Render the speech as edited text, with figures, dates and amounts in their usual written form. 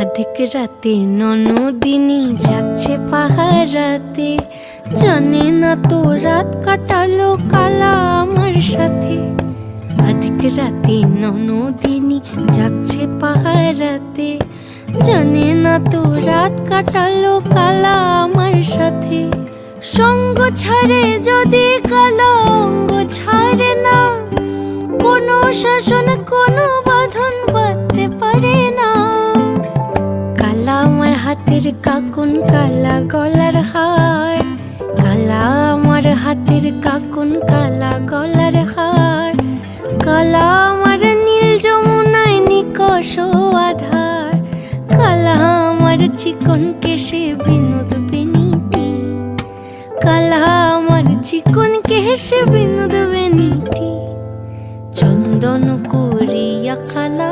অধিক রাতে ননদিনী যাচ্ছে পাহারাতে, জানে না তো রাত কাটালো কালা আমার সাথে। অধিক রাতে ননদিনী যাচ্ছে পাহারাতে, জানে না তো রাত কাটালো কালা আমার সাথে। সঙ্গ ছাড়ে যদি কালা অঙ্গ ছাড়ে না, কোনো শাসন কোনো বাঁধন বাঁধতে পারে না। কালা আমার হাতের কাকুন কালা গলার হার, কালা আমার হাতের কাকুন কালা গলার হার। কালা আমার নীল যমুনায় নিকষ আধার, কালা আমার চিকন কেশে বিনোদ বেনিটি, কালা আমার চিকন কেশে বিনোদ বেনিটি। চন্দন করিয়া কালা